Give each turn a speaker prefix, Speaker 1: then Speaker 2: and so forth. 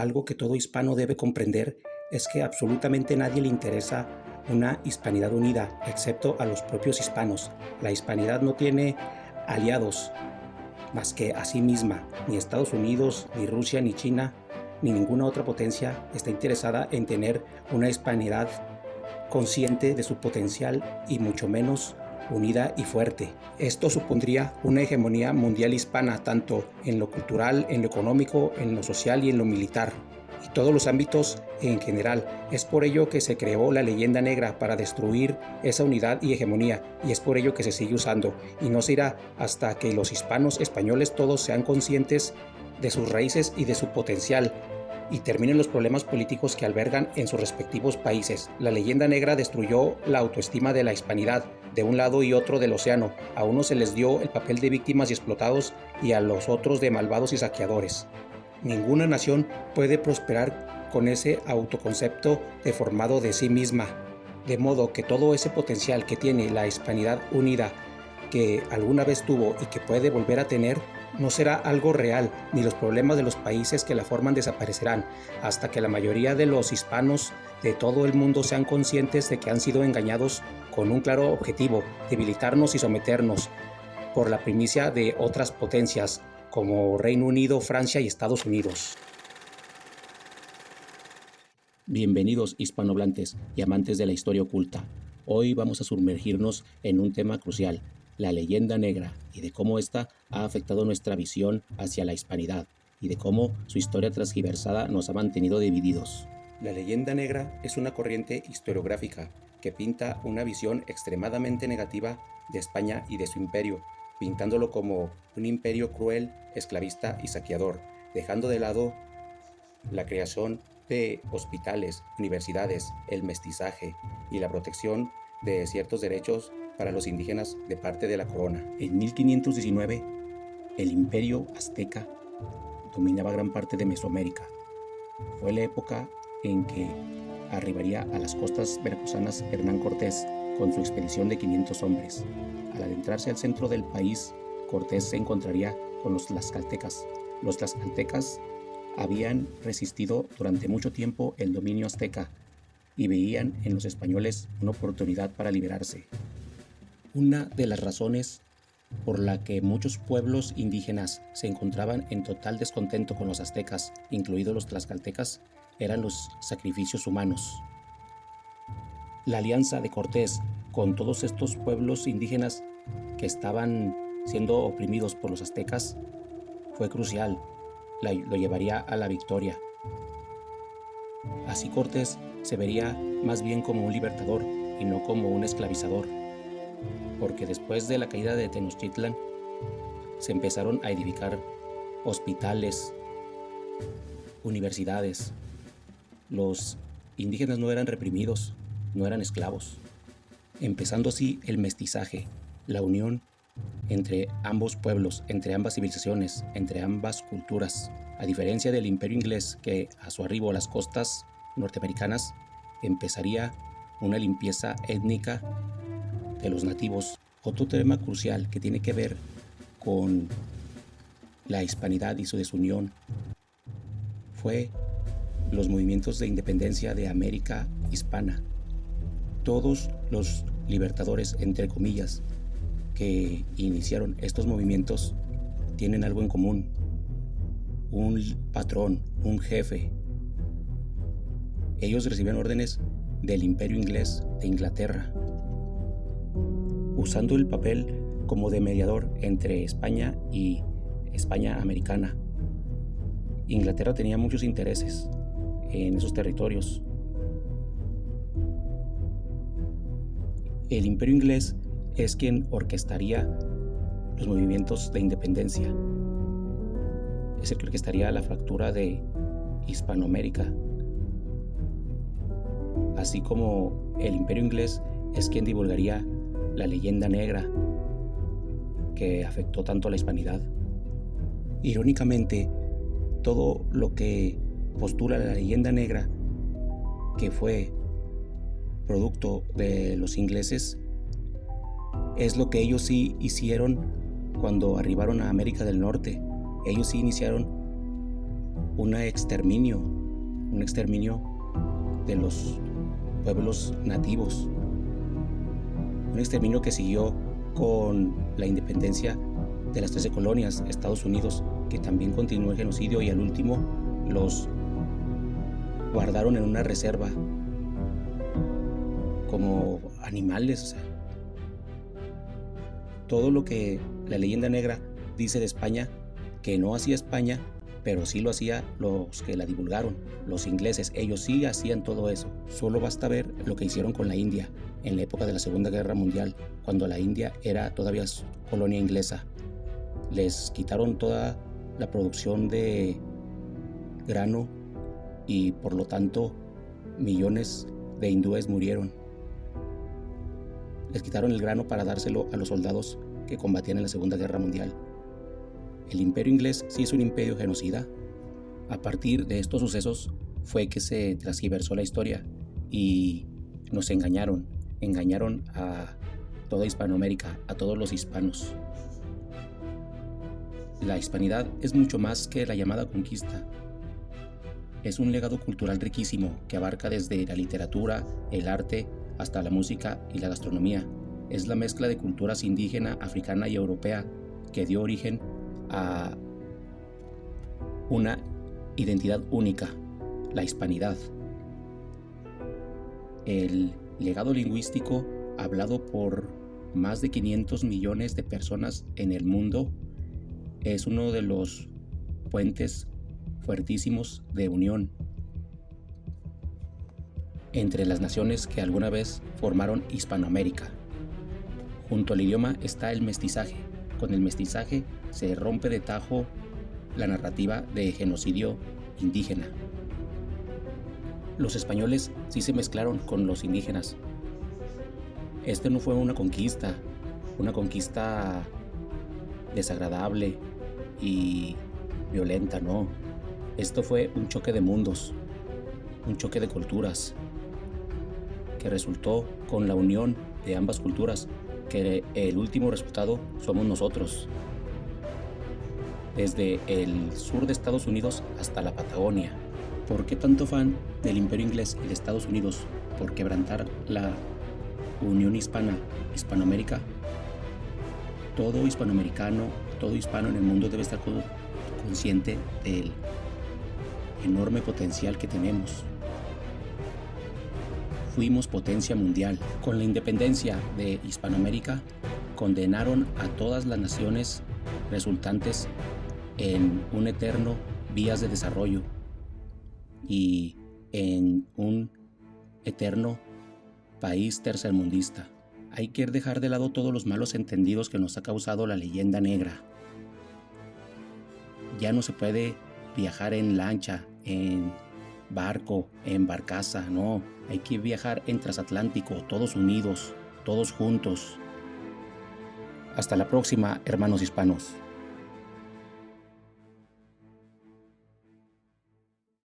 Speaker 1: Algo que todo hispano debe comprender es que absolutamente nadie le interesa una hispanidad unida, excepto a los propios hispanos. La hispanidad no tiene aliados más que a sí misma. Ni Estados Unidos, ni Rusia, ni China, ni ninguna otra potencia está interesada en tener una hispanidad consciente de su potencial y mucho menos unida y fuerte. Esto supondría una hegemonía mundial hispana, tanto en lo cultural, en lo económico, en lo social y en lo militar, y todos los ámbitos en general. Es por ello que se creó la leyenda negra, para destruir esa unidad y hegemonía, y es por ello que se sigue usando, y no se irá hasta que los hispanos españoles todos sean conscientes de sus raíces y de su potencial, y terminen los problemas políticos que albergan en sus respectivos países. La leyenda negra destruyó la autoestima de la hispanidad, de un lado y otro del océano. A unos se les dio el papel de víctimas y explotados, y a los otros de malvados y saqueadores. Ninguna nación puede prosperar con ese autoconcepto deformado de sí misma, de modo que todo ese potencial que tiene la hispanidad unida, que alguna vez tuvo y que puede volver a tener, no será algo real, ni los problemas de los países que la forman desaparecerán, hasta que la mayoría de los hispanos de todo el mundo sean conscientes de que han sido engañados con un claro objetivo: debilitarnos y someternos por la primicia de otras potencias como Reino Unido, Francia y Estados Unidos. Bienvenidos hispanohablantes y amantes de la historia oculta. Hoy vamos a sumergirnos en un tema crucial: la leyenda negra, y de cómo ésta ha afectado nuestra visión hacia la hispanidad, y de cómo su historia transgiversada nos ha mantenido divididos. La leyenda negra es una corriente historiográfica que pinta una visión extremadamente negativa de España y de su imperio, pintándolo como un imperio cruel, esclavista y saqueador, dejando de lado la creación de hospitales, universidades, el mestizaje y la protección de ciertos derechos para los indígenas de parte de la corona. En 1519, el imperio azteca dominaba gran parte de Mesoamérica. Fue la época en que arribaría a las costas veracruzanas Hernán Cortés con su expedición de 500 hombres. Al adentrarse al centro del país, Cortés se encontraría con los tlaxcaltecas. Los tlaxcaltecas habían resistido durante mucho tiempo el dominio azteca y veían en los españoles una oportunidad para liberarse. Una de las razones por la que muchos pueblos indígenas se encontraban en total descontento con los aztecas, incluidos los tlaxcaltecas, eran los sacrificios humanos. La alianza de Cortés con todos estos pueblos indígenas que estaban siendo oprimidos por los aztecas fue crucial, lo llevaría a la victoria. Así Cortés se vería más bien como un libertador y no como un esclavizador, porque después de la caída de Tenochtitlan se empezaron a edificar hospitales, universidades. Los indígenas no eran reprimidos, no eran esclavos, empezando así el mestizaje, la unión entre ambos pueblos, entre ambas civilizaciones, entre ambas culturas. A diferencia del imperio inglés, que a su arribo a las costas norteamericanas empezaría una limpieza étnica de los nativos. Otro tema crucial que tiene que ver con la hispanidad y su desunión fue los movimientos de independencia de América hispana. Todos los libertadores, entre comillas, que iniciaron estos movimientos tienen algo en común: un patrón, un jefe. Ellos reciben órdenes del imperio inglés, de Inglaterra, usando el papel como de mediador entre España y España americana. Inglaterra tenía muchos intereses en esos territorios. El imperio inglés es quien orquestaría los movimientos de independencia. Es el que orquestaría la fractura de Hispanoamérica. Así como el imperio inglés es quien divulgaría la leyenda negra que afectó tanto a la hispanidad. Irónicamente, todo lo que postula la leyenda negra, que fue producto de los ingleses, es lo que ellos sí hicieron cuando arribaron a América del Norte. Ellos sí iniciaron un exterminio de los pueblos nativos, un exterminio que siguió con la independencia de las 13 colonias, Estados Unidos, que también continuó el genocidio, y al último los guardaron en una reserva como animales. O sea, todo lo que la leyenda negra dice de España, que no hacía España, pero sí lo hacía los que la divulgaron, los ingleses. Ellos sí hacían todo eso. Solo basta ver lo que hicieron con la India en la época de la Segunda Guerra Mundial, cuando la India era todavía colonia inglesa. Les quitaron toda la producción de grano y por lo tanto millones de hindúes murieron. Les quitaron el grano para dárselo a los soldados que combatían en la Segunda Guerra Mundial. El imperio inglés sí es un imperio genocida. A partir de estos sucesos fue que se transgiversó la historia y nos engañaron a toda Hispanoamérica, a todos los hispanos. La hispanidad es mucho más que la llamada conquista. Es un legado cultural riquísimo que abarca desde la literatura, el arte, hasta la música y la gastronomía. Es la mezcla de culturas indígena, africana y europea que dio origen a una identidad única, la hispanidad. El legado lingüístico hablado por más de 500 millones de personas en el mundo es uno de los puentes fuertísimos de unión entre las naciones que alguna vez formaron Hispanoamérica. Junto al idioma está el mestizaje. Con el mestizaje se rompe de tajo la narrativa de genocidio indígena. Los españoles sí se mezclaron con los indígenas. Este no fue una conquista desagradable y violenta, no. Esto fue un choque de mundos, un choque de culturas, que resultó con la unión de ambas culturas, que el último resultado somos nosotros. Desde el sur de Estados Unidos hasta la Patagonia. ¿Por qué tanto afán del Imperio Inglés y de Estados Unidos por quebrantar la unión hispana, Hispanoamérica? Todo hispanoamericano, todo hispano en el mundo debe estar consciente del enorme potencial que tenemos. Fuimos potencia mundial. Con la independencia de Hispanoamérica, condenaron a todas las naciones resultantes en un eterno vías de desarrollo y en un eterno país tercermundista. Hay que dejar de lado todos los malos entendidos que nos ha causado la leyenda negra. Ya no se puede viajar en lancha, en barco, en barcaza, no. Hay que viajar en transatlántico, todos unidos, todos juntos. Hasta la próxima, hermanos hispanos.